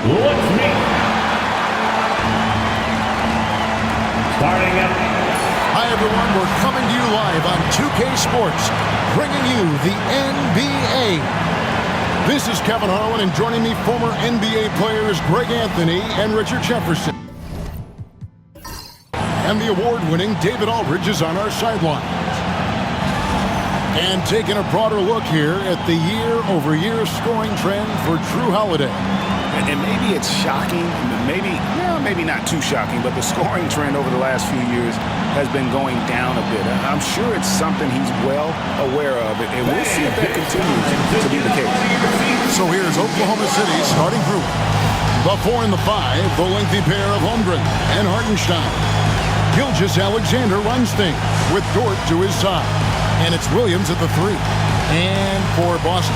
Let's meet. Starting up. Hi, everyone. We're coming to you live on 2K Sports, bringing you the NBA. This is Kevin Harlan, and joining me, former NBA players Greg Anthony and Richard Jefferson. And the award-winning David Aldridge is on our sidelines. And taking a broader look here at the year-over-year scoring trend for Drew Holiday. And maybe it's shocking, maybe not too shocking, but the scoring trend over the last few years has been going down a bit. I'm sure it's something he's well aware of, and we'll see if that continues to be the case. So here's Oklahoma City's starting group. The 4 and the 5, the lengthy pair of Holmgren and Hartenstein. Gilgeous-Alexander runs things with Dort to his side. And it's Williams at the 3. And for Boston,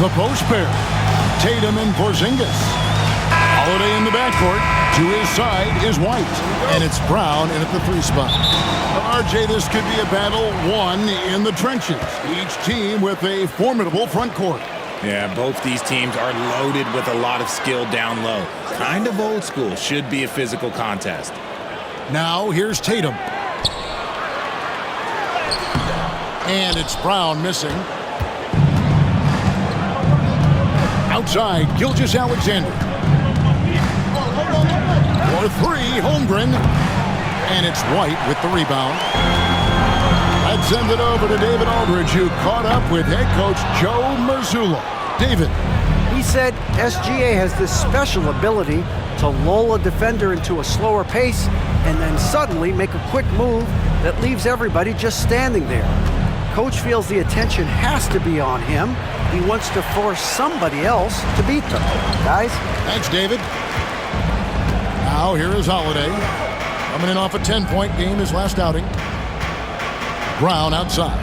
the post pair, Tatum and Porzingis. Holiday in the backcourt. To his side is White. And it's Brown in at the 3 spot. RJ, this could be a battle won in the trenches. Each team with a formidable front court. Yeah, both these teams are loaded with a lot of skill down low. Kind of old school. Should be a physical contest. Now here's Tatum. And it's Brown missing. Outside, Gilgeous-Alexander. For 3, Holmgren. And it's White with the rebound. I'd send it over to David Aldridge, who caught up with head coach Joe Mazzulla. David. He said SGA has this special ability to lull a defender into a slower pace and then suddenly make a quick move that leaves everybody just standing there. Coach feels the attention has to be on him. He wants to force somebody else to beat them. Guys? Thanks, David. Now here is Holiday. Coming in off a 10-point game his last outing. Brown outside.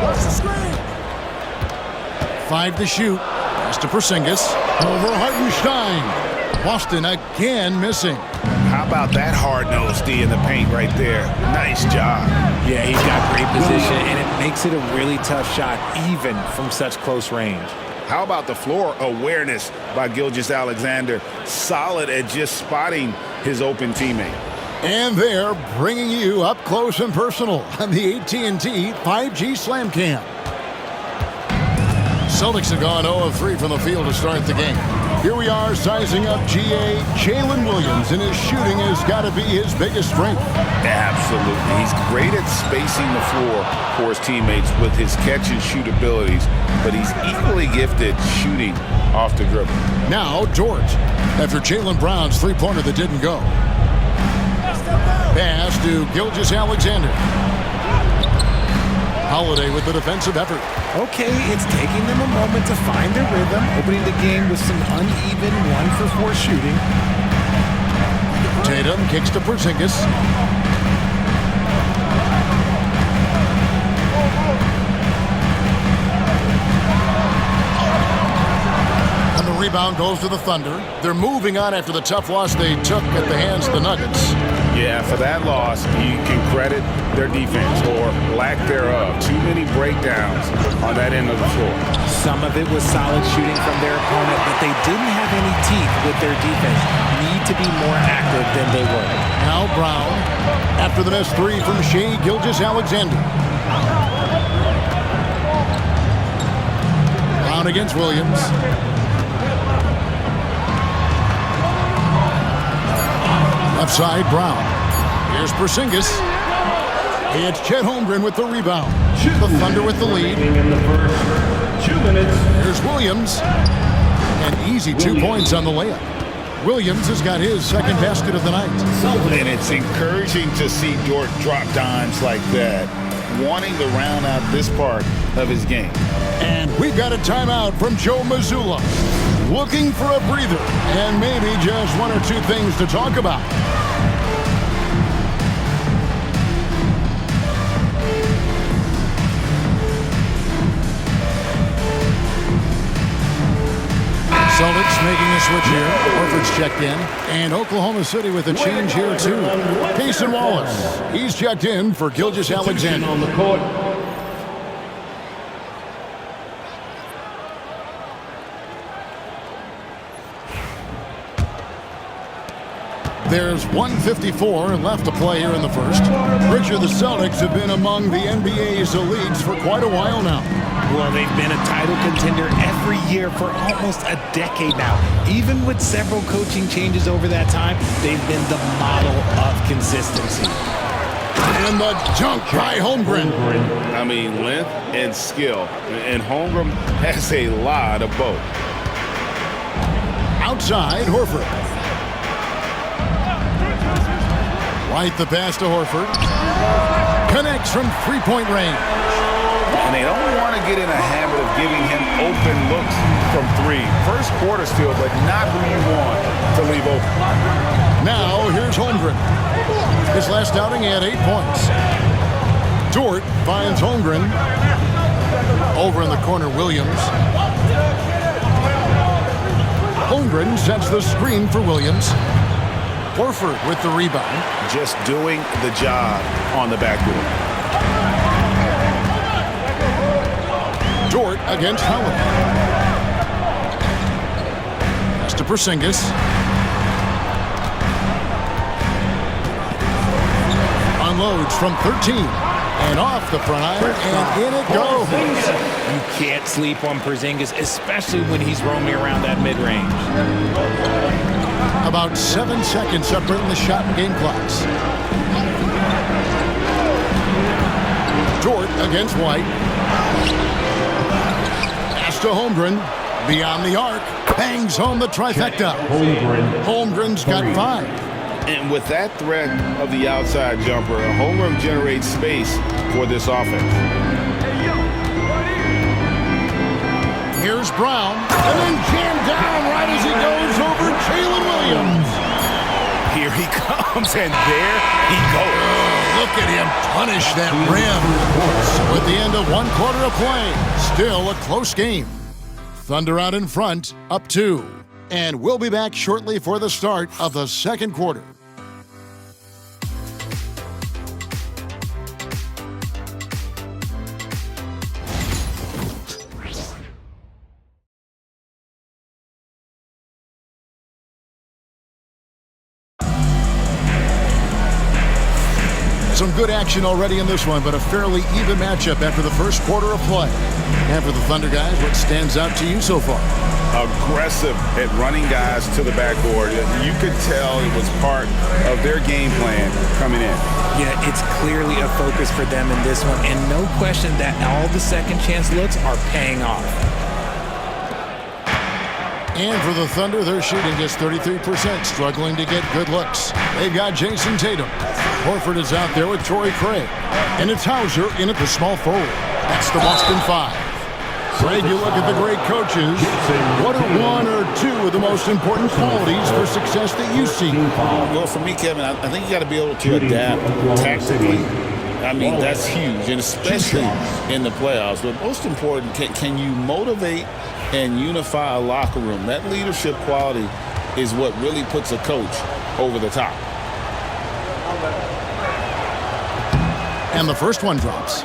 What's the screen? 5 to shoot. Pass to Porzingis. Over Hartenstein. Boston again missing. How about that hard-nosed D in the paint right there? Nice job. Yeah, he's got great position, and it makes it a really tough shot, even from such close range. How about the floor awareness by Gilgeous-Alexander? Solid at just spotting his open teammate. And they're bringing you up close and personal on the AT&T 5G Slam Cam. Celtics have gone 0 of 3 from the field to start the game. Here we are sizing up GA. Jalen Williams, and his shooting has got to be his biggest strength. Absolutely. He's great at spacing the floor for his teammates with his catch-and-shoot abilities, but he's equally gifted shooting off the dribble. Now, Dort, after Jaylen Brown's three-pointer that didn't go. Pass to Gilgeous-Alexander. Holiday with the defensive effort. Okay, it's taking them a moment to find their rhythm, opening the game with some uneven 1-for-4 shooting. Tatum kicks to Porzingis. And the rebound goes to the Thunder. They're moving on after the tough loss they took at the hands of the Nuggets. Yeah, for that loss, you can credit their defense or lack thereof. Too many breakdowns on that end of the floor. Some of it was solid shooting from their opponent, but they didn't have any teeth with their defense. Need to be more active than they were. Now Brown, after the missed 3 from Shai Gilgeous-Alexander. Brown against Williams. Left side, Brown. Here's Porzingis. It's Chet Holmgren with the rebound. The Thunder with the lead. In the first 2 minutes. Here's Williams. An easy 2 points on the layup. Williams has got his second basket of the night. And it's encouraging to see Dort drop dimes like that, wanting to round out this part of his game. And we've got a timeout from Joe Mazzulla. Looking for a breather and maybe just 1 or 2 things to talk about. Celtics making a switch here. Horford's checked in. And Oklahoma City with a change here, too. Payson Wallace. He's checked in for Gilgeous-Alexander. On the court. There's 1:54 left to play here in the first. Richard, the Celtics have been among the NBA's elites for quite a while now. Well, they've been a title contender every year for almost a decade now. Even with several coaching changes over that time, they've been the model of consistency. And the junk by Holmgren. I mean, length and skill. And Holmgren has a lot of both. Outside, Horford. Right the pass to Horford. Connects from three-point range. And they don't want to get in a habit of giving him open looks from three. First quarter still, but not who you want to leave open. Now, here's Holmgren. His last outing, he had 8 points. Dort finds Holmgren. Over in the corner, Williams. Holmgren sets the screen for Williams. Horford with the rebound. Just doing the job on the backboard. Dort against Howard. Pass to Porzingis. Unloads from 13. And off the front iron, and in it goes. You can't sleep on Porzingis, especially when he's roaming around that mid-range. About 7 seconds separating the shot and game clocks. Dort against White. Pass to Holmgren. Beyond the arc. Bangs home the trifecta. Holmgren's got 5. And with that threat of the outside jumper, Holmgren generates space for this offense. Here's Brown. And then jammed down right as he goes over Jalen Williams. Here he comes, and there he goes. Look at him punish that rim. So at the end of 1 quarter of play, still a close game. Thunder out in front, up 2. And we'll be back shortly for the start of the second quarter. Some good action already in this one, but a fairly even matchup after the first quarter of play. And for the Thunder guys, what stands out to you so far? Aggressive at running guys to the backboard. You could tell it was part of their game plan coming in. Yeah, it's clearly a focus for them in this one, and no question that all the second chance looks are paying off. And for the Thunder, their shooting is 33%, struggling to get good looks. They've got Jason Tatum. Horford is out there with Torrey Craig. And it's Hauser in at the small forward. That's the Boston 5. Craig, you look at the great coaches. What are 1 or 2 of the most important qualities for success that you see? Well, for me, Kevin, I think you got to be able to adapt tactically. I mean, that's huge, and especially in the playoffs. But most important, can you motivate and unify a locker room? That leadership quality is what really puts a coach over the top. And the first one drops.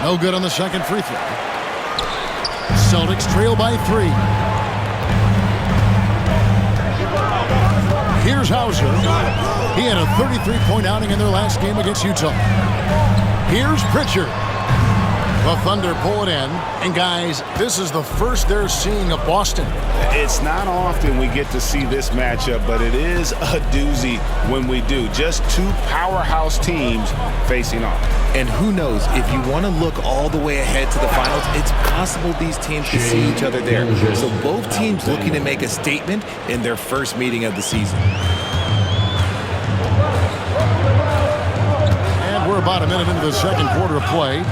No good on the second free throw. Celtics trail by 3. Here's Hauser. He had a 33-point outing in their last game against Utah. Here's Pritchard. The Thunder pull it in. And guys, this is the first they're seeing of Boston. It's not often we get to see this matchup, but it is a doozy when we do. Just 2 powerhouse teams facing off. And who knows, if you want to look all the way ahead to the finals, it's possible these teams can see each other there. So both teams looking to make a statement in their first meeting of the season. And we're about a minute into the second quarter of play.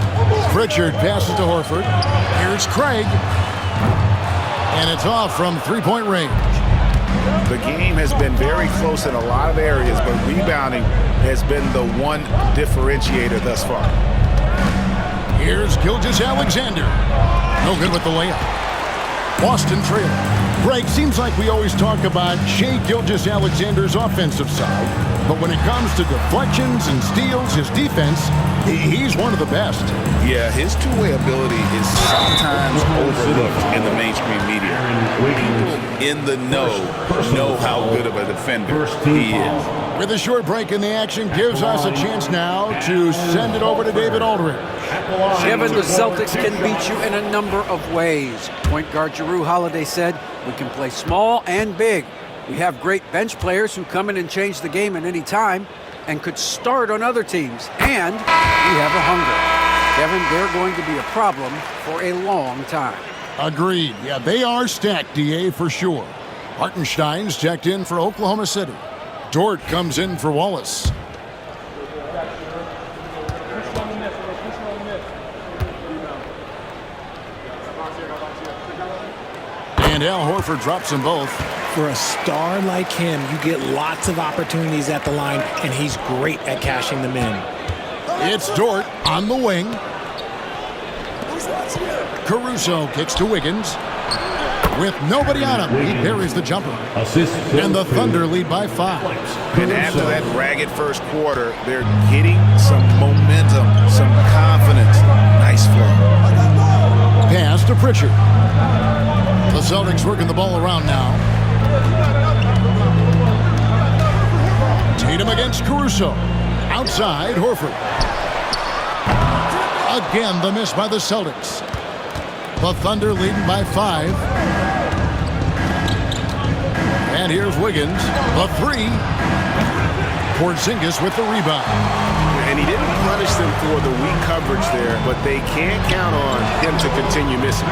Pritchard passes to Horford. Here's Craig. And it's off from three-point range. The game has been very close in a lot of areas, but rebounding has been the one differentiator thus far. Here's Gilgeous-Alexander. No good with the layup. Boston trailing. Greg, seems like we always talk about Shea Gilgeous-Alexander's offensive side, but when it comes to deflections and steals, his defense, he's one of the best. Yeah, his two-way ability is sometimes overlooked in the mainstream media. People in the know how good of a defender he is. With a short break in the action, gives us a chance now to send it over to David Aldridge. Kevin, the Celtics can beat you in a number of ways. Point guard Jrue Holiday said, "We can play small and big. We have great bench players who come in and change the game at any time and could start on other teams. And we have a hunger." Kevin, they're going to be a problem for a long time. Agreed. Yeah, they are stacked, DA, for sure. Hartenstein's checked in for Oklahoma City. Dort comes in for Wallace. And Al Horford drops them both. For a star like him, you get lots of opportunities at the line, and he's great at cashing them in. It's Dort on the wing. Caruso kicks to Wiggins. With nobody on him, he buries the jumper. And the Thunder lead by 5. And after that ragged first quarter, they're getting some momentum, some confidence. Nice flow. Pass to Pritchard. The Celtics working the ball around now. Tatum against Caruso. Outside, Horford. Again, the miss by the Celtics. The Thunder leading by 5. And here's Wiggins. The 3. Porzingis with the rebound. And he didn't punish them for the weak coverage there, but they can't count on him to continue missing.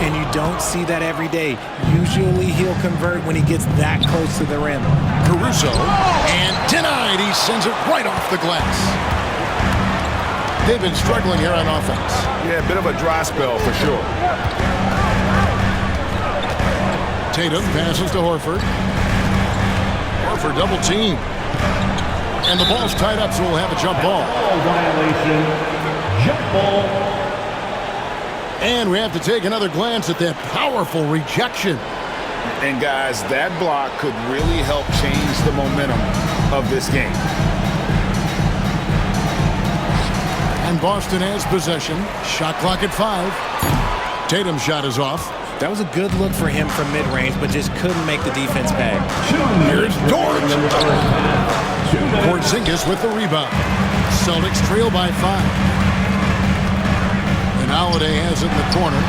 And you don't see that every day. Usually he'll convert when he gets that close to the rim. Caruso, and denied. He sends it right off the glass. They've been struggling here on offense. Yeah, a bit of a dry spell for sure. Tatum passes to Horford. Horford double team. And the ball's tied up, so we'll have a jump ball. Violation. Jump ball. And we have to take another glance at that powerful rejection. And guys, that block could really help change the momentum of this game. And Boston has possession. Shot clock at 5. Tatum's shot is off. That was a good look for him from mid-range, but just couldn't make the defense pay. Here's Dort. Porzingis with the rebound. Celtics trail by 5. And Holiday has it in the corner.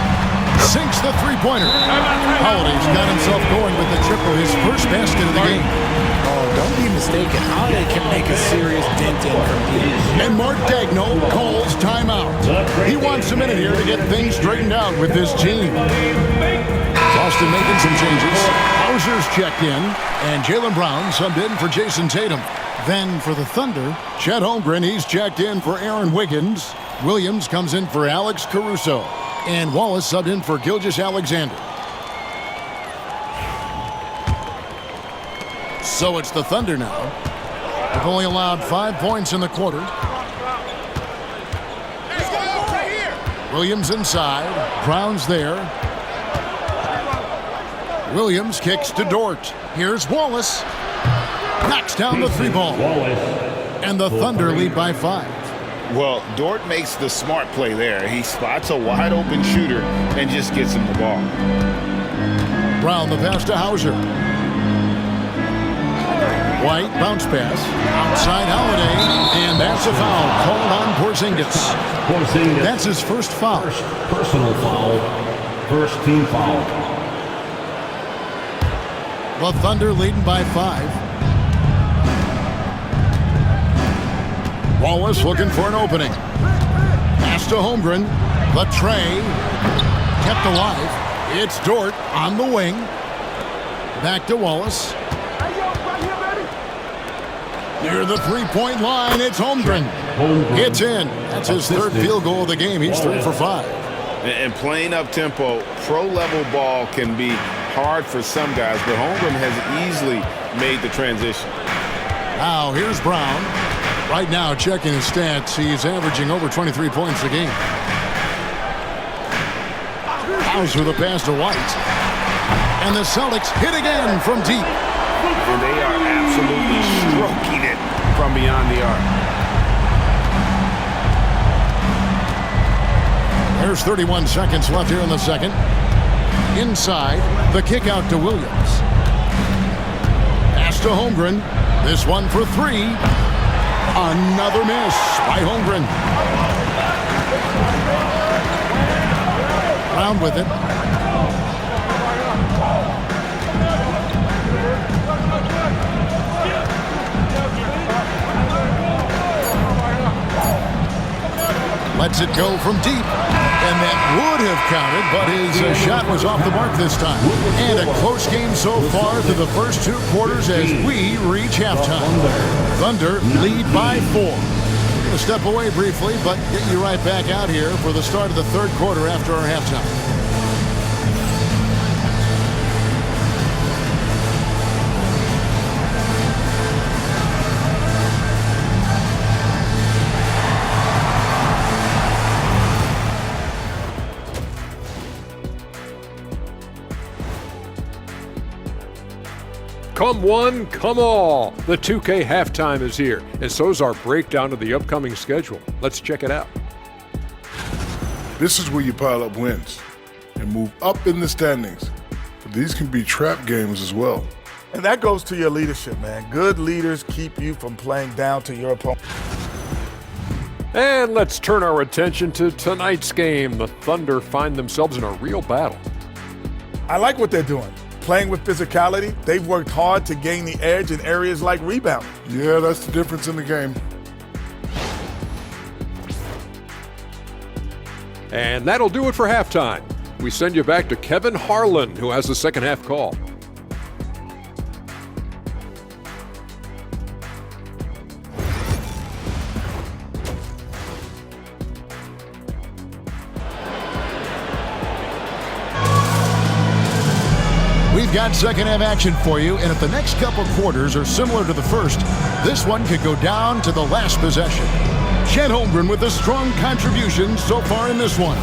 Sinks the three-pointer. Holiday's got himself going with the triple, his first basket of the game. Oh, don't be mistaken. Holiday can make a serious dent in from deep. And Mark Daigneault calls timeout. He wants a minute here to get things straightened out with this team. Boston making some changes. Hauser's checked in, and Jaylen Brown subbed in for Jason Tatum. Then for the Thunder, Chet Holmgren, he's checked in for Aaron Wiggins. Williams comes in for Alex Caruso. And Wallace subbed in for Gilgeous-Alexander. So it's the Thunder now. They've only allowed 5 points in the quarter. Williams inside. Brown's there. Williams kicks to Dort. Here's Wallace. Knocks down the 3-ball. And the Thunder lead by 5. Well, Dort makes the smart play there. He spots a wide-open shooter and just gets him the ball. Brown the pass to Hauser. White bounce pass. Outside Holiday. And that's a foul called on Porzingis. That's his first foul. First personal foul. First team foul. The Thunder leading by 5. Wallace looking for an opening. Pass to Holmgren. The tray. Kept alive. It's Dort on the wing. Back to Wallace. Near the three-point line, it's Holmgren. It's in. That's his third field goal of the game. He's 3 for 5. And playing up-tempo, pro-level ball can be hard for some guys, but Holmgren has easily made the transition. Now, here's Brown. Right now, checking his stats, he's averaging over 23 points a game. Hauser the pass to White. And the Celtics hit again from deep. And they are absolutely stroking it from beyond the arc. There's 31 seconds left here in the second. Inside, the kick out to Williams. Pass to Holmgren. This one for three. Another miss by Holmgren. Brown with it. Lets it go from deep. And that would have counted, but his shot was off the mark this time. And a close game so far through the first two quarters as we reach halftime. Thunder lead by 4. We'll step away briefly, but get you right back out here for the start of the third quarter after our halftime. Come one, come all. The 2K halftime is here, and so's our breakdown of the upcoming schedule. Let's check it out. This is where you pile up wins and move up in the standings. But these can be trap games as well. And that goes to your leadership, man. Good leaders keep you from playing down to your opponent. And let's turn our attention to tonight's game. The Thunder find themselves in a real battle. I like what they're doing. Playing with physicality, they've worked hard to gain the edge in areas like rebounding. Yeah, that's the difference in the game. And that'll do it for halftime. We send you back to Kevin Harlan, who has the second half call. We've got second half action for you, and if the next couple quarters are similar to the first, this one could go down to the last possession. Chet Holmgren with a strong contribution so far in this one.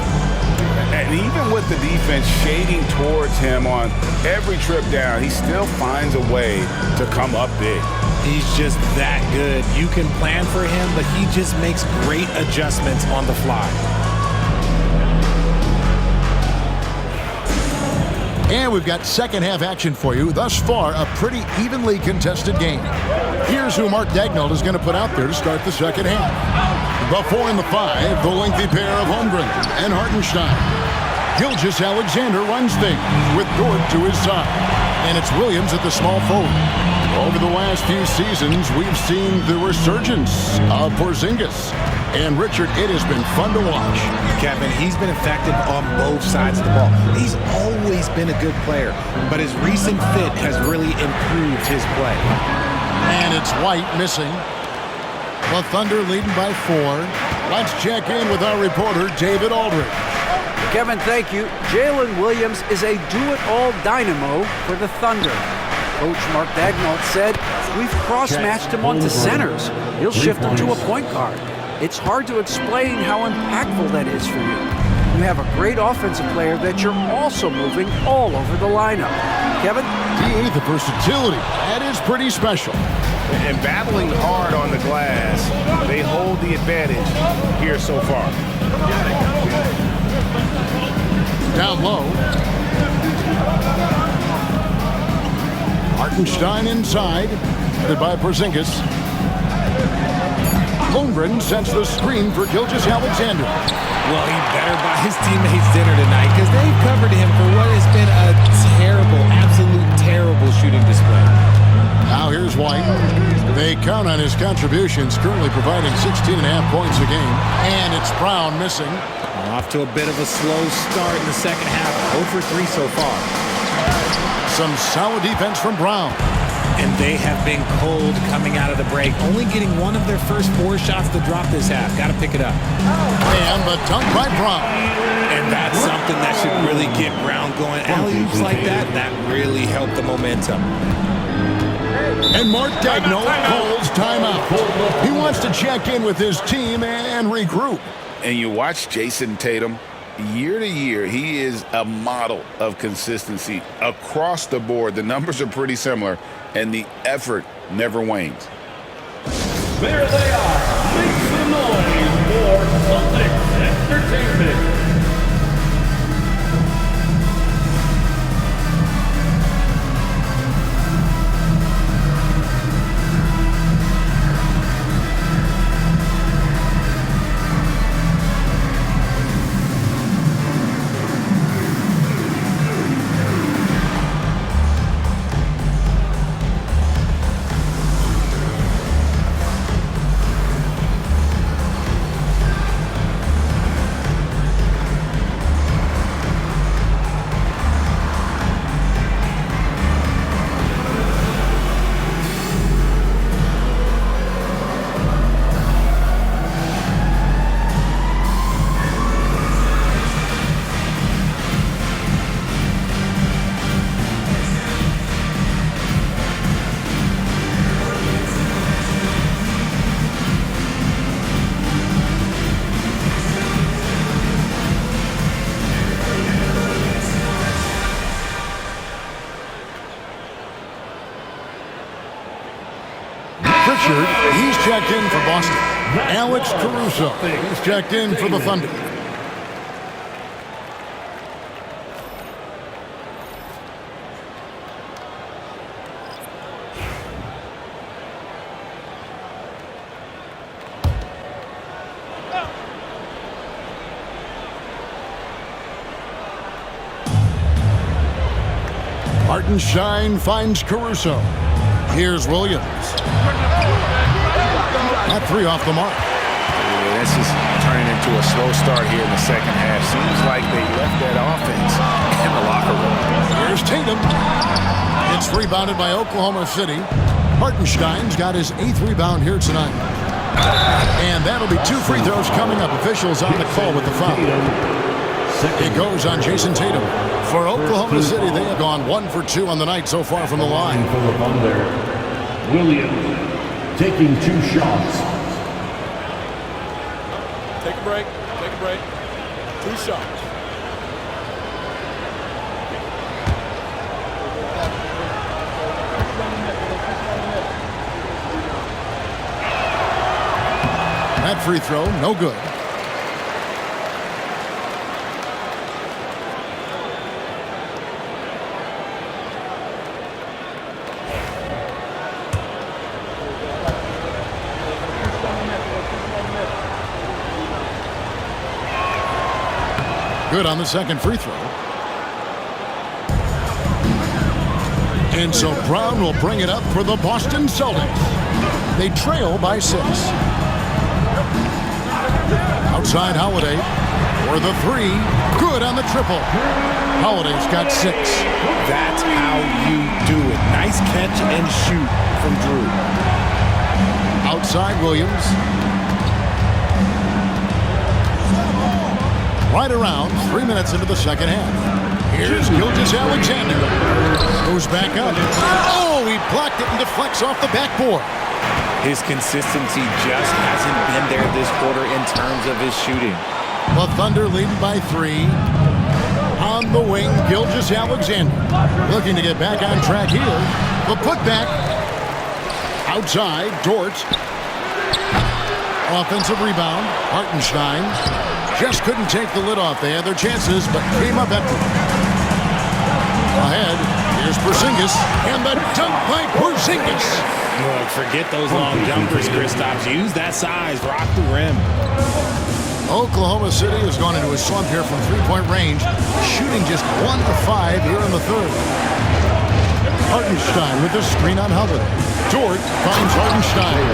And even with the defense shading towards him on every trip down, he still finds a way to come up big. He's just that good. You can plan for him, but he just makes great adjustments on the fly. And we've got second half action for you. Thus far, a pretty evenly contested game. Here's who Mark Daigneault is going to put out there to start the second half. The 4 and the 5, the lengthy pair of Holmgren and Hartenstein. Gilgeous-Alexander runs things with Dort to his side. And it's Williams at the small forward. Over the last few seasons, we've seen the resurgence of Porzingis. And Richard, it has been fun to watch. Kevin, he's been effective on both sides of the ball. He's always been a good player, but his recent fit has really improved his play. And it's White missing. The Thunder leading by 4. Let's check in with our reporter, David Aldridge. Kevin, thank you. Jalen Williams is a do-it-all dynamo for the Thunder. Coach Mark Daigneault said, "We've cross-matched him onto centers. He'll shift him to a point guard. It's hard to explain how impactful that is for you. You have a great offensive player that you're also moving all over the lineup." Kevin? The versatility. That is pretty special. And battling hard on the glass, they hold the advantage here so far. Down low. Hartenstein inside, headed by Porzingis. Holmgren sets the screen for Gilgeous-Alexander. Well, he better buy his teammates dinner tonight because they've covered him for what has been a terrible, absolute terrible shooting display. Now here's White. They count on his contributions, currently providing 16.5 points a game. And it's Brown missing. Off to a bit of a slow start in the second half. 0 for 3 so far. Some solid defense from Brown. And they have been cold coming out of the break. Only getting one of their first 4 shots to drop this half. Got to pick it up. And the dunk by Brown. And that's something that should really get Brown going. Alley-oops like that really help the momentum. And Mark Daigneault calls timeout. He wants to check in with his team and regroup. And you watch Jason Tatum year to year, he is a model of consistency across the board. The numbers are pretty similar, and the effort never wanes. There they are. Make some noise for Celtics Entertainment. He's checked in for Boston. Alex Caruso is checked in for the Thunder. Hartenstein finds Caruso. Here's Williams. That three off the mark. Yeah, this is turning into a slow start here in the second half. Seems like they left that offense in the locker room. Here's Tatum. It's rebounded by Oklahoma City. Hartenstein's got his 8th rebound here tonight. And that'll be 2 free throws coming up. Officials on the call with the foul. It goes on Jason Tatum. For Oklahoma City, they have gone 1 for 2 on the night so far from the line. For the Thunder, Williams taking 2 shots. Take a break. Take a break. 2 shots. That free throw, no good. Good on the second free throw. And so Brown will bring it up for the Boston Celtics. They trail by 6. Outside Holiday for the 3. Good on the triple. Holiday's got 6. That's how you do it. Nice catch and shoot from Drew. Outside Williams. Right around 3 minutes into the second half. Here's Gilgeous-Alexander. Goes back up. Oh, he blocked it and deflects off the backboard. His consistency just hasn't been there this quarter in terms of his shooting. The Thunder leading by 3. On the wing, Gilgeous-Alexander. Looking to get back on track here. The putback. Outside, Dort. Offensive rebound, Hartenstein. Just couldn't take the lid off. They had their chances, but came up empty. Ahead, here's Porzingis, and the dunk by Porzingis. Look, forget those long jumpers, Kristaps. Use that size, rock the rim. Oklahoma City has gone into a slump here from three-point range, shooting just 1 of 5 here in the third. Hartenstein with the screen on Holiday. Dort finds Hartenstein.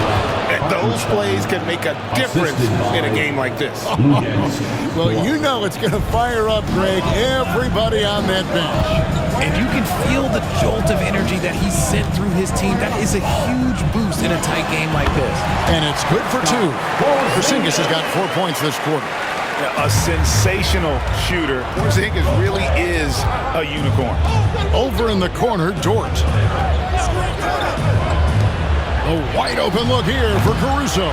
Those plays can make a difference in a game like this. Well, you know it's going to fire up, Greg, everybody on that bench. And you can feel the jolt of energy that he sent through his team. That is a huge boost in a tight game like this. And it's good for 2. Porzingis has got 4 points this quarter. A sensational shooter. Porzingis really is a unicorn. Over in the corner, Dort. A wide open look here for Caruso.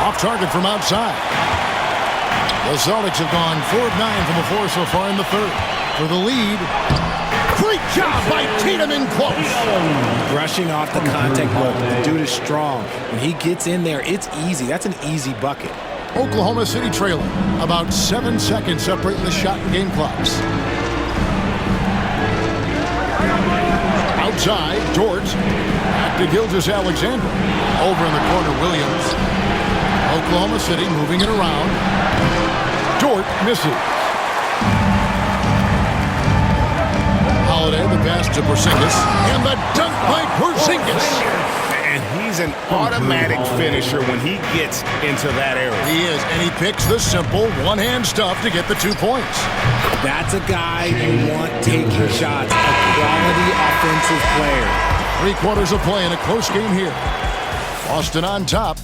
Off target from outside. The Celtics have gone 4 of 9 from the floor so far in the third. For the lead. Great job by Tatum in close. Brushing off the contact look. The dude is strong. When he gets in there, it's easy. That's an easy bucket. Oklahoma City trailing. About 7 seconds separating the shot and game clocks. Outside, George. Back to Gilgeous-Alexander. Over in the corner, Williams. Oklahoma City moving it around. Dort misses. Holiday, the pass to Porzingis. And the dunk by Porzingis. And he's an automatic finisher when he gets into that area. He is, and he picks the simple one-hand stuff to get the 2 points. That's a guy you want taking shots. A quality offensive player. 3/4 of play in a close game here. Boston on top,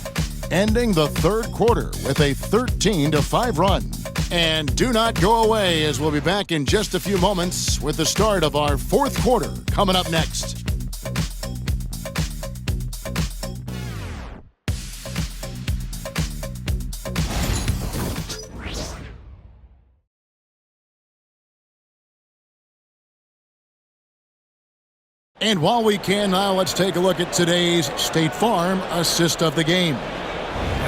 ending the third quarter with a 13-5 run. And do not go away, as we'll be back in just a few moments with the start of our fourth quarter coming up next. And while we can now, let's take a look at today's State Farm assist of the game.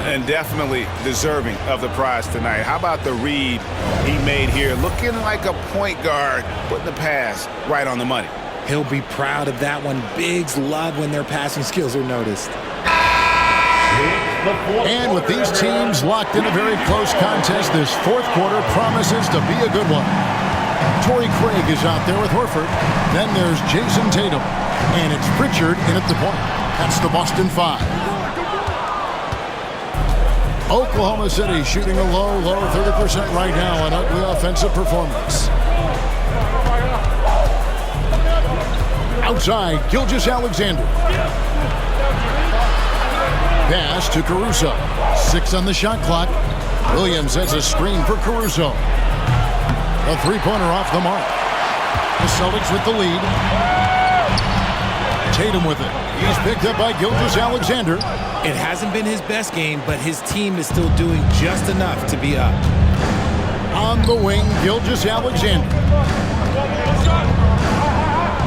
And definitely deserving of the prize tonight. How about the read he made here? Looking like a point guard, putting the pass right on the money. He'll be proud of that one. Bigs love when their passing skills are noticed. And with these teams locked in a very close contest, this fourth quarter promises to be a good one. Torrey Craig is out there with Horford. Then there's Jason Tatum. And it's Pritchard in at the point. That's the Boston 5. Oklahoma City shooting a low 30% right now. An ugly offensive performance. Outside, Gilgeous-Alexander. Pass to Caruso. 6 on the shot clock. Williams has a screen for Caruso. A three-pointer off the mark. The Celtics with the lead. Tatum with it. He's picked up by Gilgeous-Alexander. It hasn't been his best game, but his team is still doing just enough to be up. On the wing, Gilgeous-Alexander.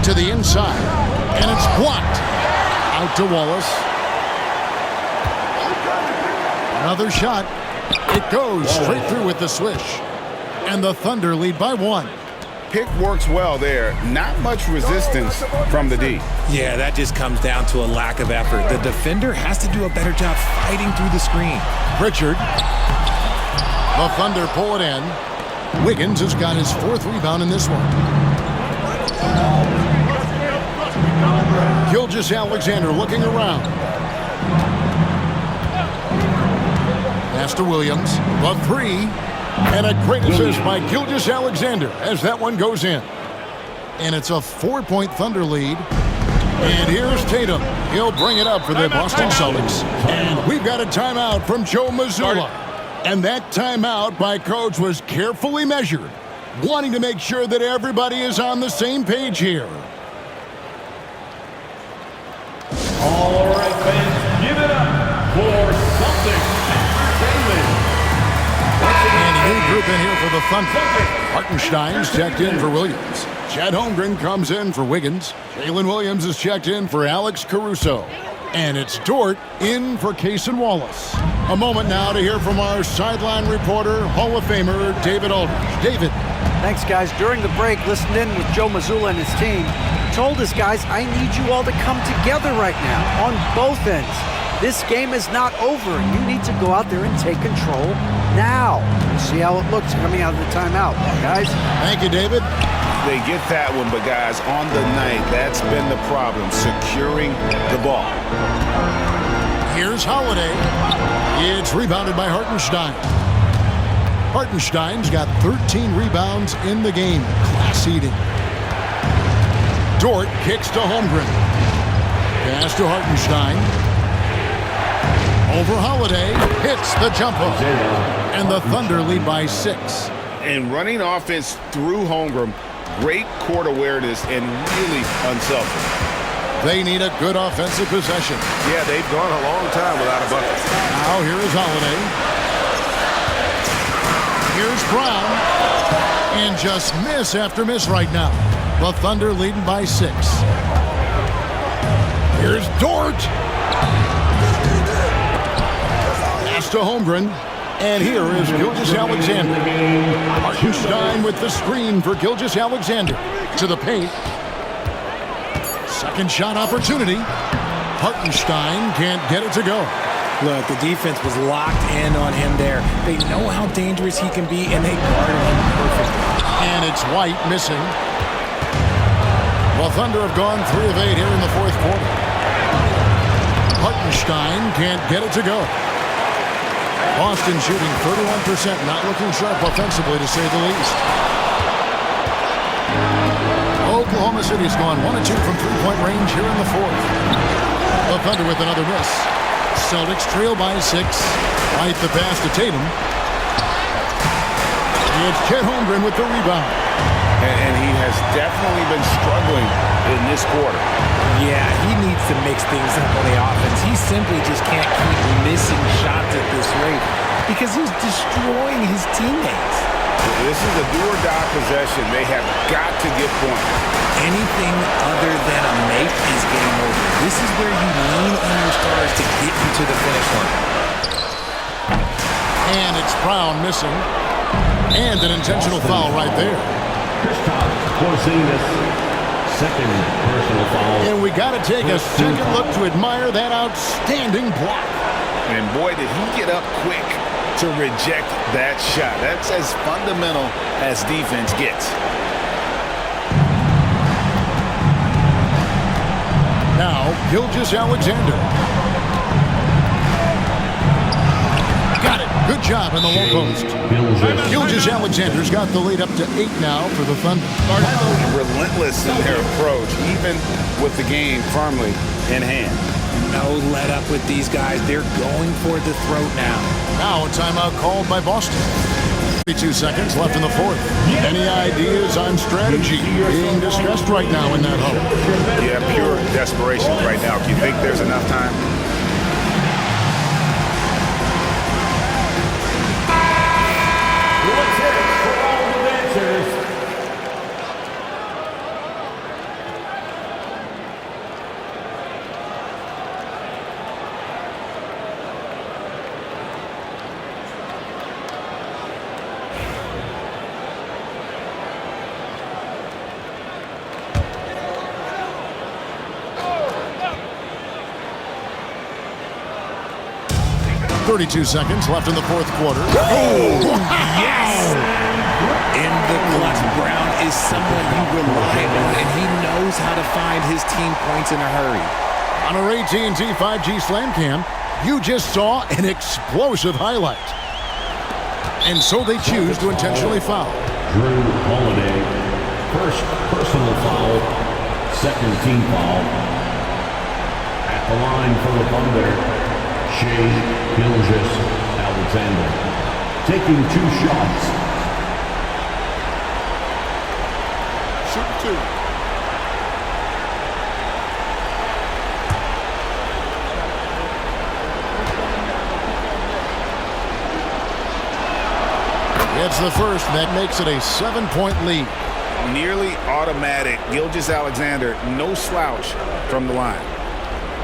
To the inside. And it's blocked. Out to Wallace. Another shot. It goes straight through with the swish. And the Thunder lead by 1. Pick works well there. Not much resistance from the D. Yeah, that just comes down to a lack of effort. The defender has to do a better job fighting through the screen. Pritchard. The Thunder pull it in. Wiggins has got his 4th rebound in this one. Gilgeous-Alexander looking around. Pass to Williams. The 3. And a great assist by Gilgeous-Alexander as that one goes in. And it's a 4-point Thunder lead. And here's Tatum. He'll bring it up for the Boston Celtics. And we've got a timeout from Joe Mazzulla. And that timeout by Coach was carefully measured, wanting to make sure that everybody is on the same page here. All right, fans, give it up for Celtics Entertainment. And a new group in here for the Thunder. Hartenstein's checked in for Williams. Chad Holmgren comes in for Wiggins. Jalen Williams is checked in for Alex Caruso. And it's Dort in for Cason Wallace. A moment now to hear from our sideline reporter, Hall of Famer David Aldridge. David. Thanks, guys. During the break, listened in with Joe Mazzulla and his team. Told us, guys, I need you all to come together right now on both ends. This game is not over. You need to go out there and take control now. See how it looks coming out of the timeout, guys. Thank you, David. They get that one, but guys, on the night, that's been the problem, securing the ball. Here's Holiday. It's rebounded by Hartenstein. Hartenstein's got 13 rebounds in the game. Class eating. Dort kicks to Holmgren. Pass to Hartenstein. Over Holiday. Hits the jumper. And the Thunder lead by 6. And running offense through Holmgren, great court awareness and really unselfish. They need a good offensive possession. Yeah, they've gone a long time without a bucket. Now here is Holiday. Here's Brown. And just miss after miss right now. The Thunder leading by 6. Here's Dort. Pass to Holmgren. And here is Gilgeous-Alexander. Hartenstein with the screen for Gilgeous-Alexander. To the paint. Second shot opportunity. Hartenstein can't get it to go. Look, the defense was locked in on him there. They know how dangerous he can be, and they guarded him perfectly. And it's White missing. The Thunder have gone 3 of 8 here in the fourth quarter. Hartenstein can't get it to go. Boston shooting 31%, not looking sharp offensively to say the least. Oklahoma City's gone 1 of 2 from three-point range here in the fourth. The Thunder with another miss. Celtics trail by 6. Right the pass to Tatum. It's Chet Holmgren with the rebound. And he has definitely been struggling in this quarter. Yeah, he needs to mix things up on the offense. He simply just can't keep missing shots at this rate because he's destroying his teammates. This is a do-or-die possession. They have got to get points. Anything other than a make is game over. This is where you lean on your stars to get you to the finish line. And it's Brown missing. And an intentional foul right there. Forcing this second personal foul. And we got to take a second look to admire that outstanding block. And boy, did he get up quick to reject that shot. That's as fundamental as defense gets. Now, Gilgeous-Alexander. Got it. Good job in the low post. Gilgeous-Alexander's got the lead up to 8 now for the Thunder. Relentless in their approach, even with the game firmly in hand. No let up with these guys. They're going for the throat now. Now a timeout called by Boston. 32 seconds left in the fourth. Any ideas on strategy being discussed right now in that huddle? Yeah, pure desperation right now. Do you think there's enough time? Let's hit it for all the dancers. .32 seconds left in the fourth quarter. Oh, yes! In the clutch, Brown is someone you rely on, and he knows how to find his team points in a hurry. On our AT&T 5G Slam Cam, you just saw an explosive highlight. And so they choose to intentionally foul. Drew Holiday, first personal foul, second team foul. At the line for the Thunder, Gilgeous-Alexander, taking 2 shots. Shoot 2. It's the first, and that makes it a 7-point lead. Nearly automatic. Gilgeous-Alexander, no slouch from the line.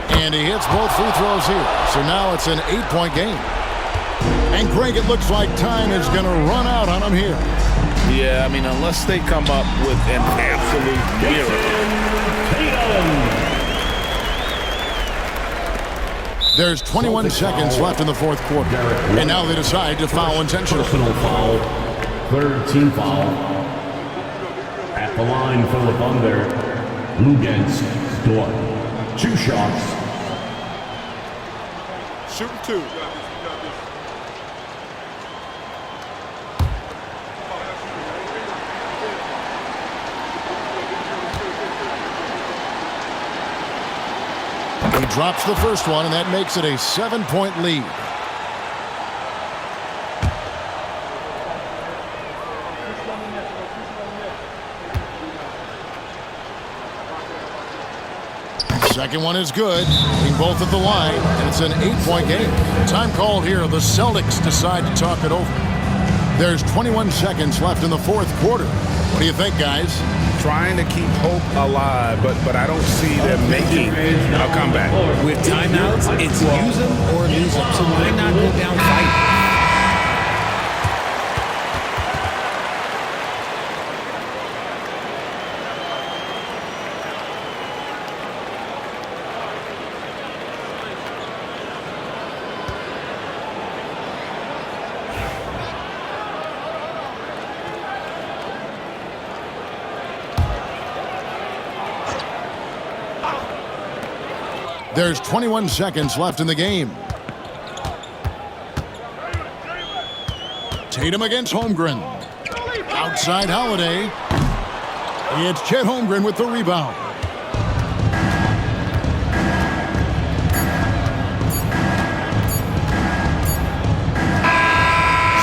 And he hits both free throws here. So now it's an 8-point game. And Greg, it looks like time is going to run out on him here. Yeah, I mean, unless they come up with an absolute miracle. There's 21 seconds left in the fourth quarter. And now they decide to foul intentionally. Personal foul, third team foul. At the line for the Thunder, Luguentz Dort. 2 shots. Shoot 2. He drops the first one, and that makes it a 7-point lead. Second one is good. Being both at the line, and it's an 8-point game. Time called here. The Celtics decide to talk it over. There's 21 seconds left in the fourth quarter. What do you think, guys? Trying to keep hope alive, but I don't see them making a comeback. With timeouts, it's use them or lose them. So why not go down fighting? There's 21 seconds left in the game. Tatum against Holmgren. Outside Holiday. It's Chet Holmgren with the rebound.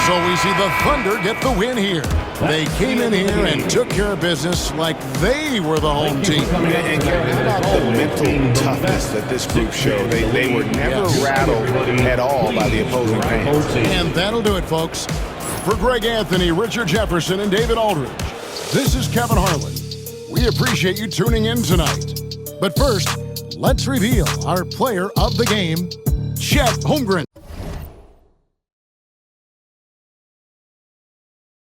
So we see the Thunder get the win here. They came in here and took care of business like they were the home team. And Gary, how about the mental toughness that this group showed? They were never rattled at all by the opposing fans. And that'll do it, folks. For Greg Anthony, Richard Jefferson, and David Aldridge, this is Kevin Harlan. We appreciate you tuning in tonight. But first, let's reveal our player of the game, Chet Holmgren.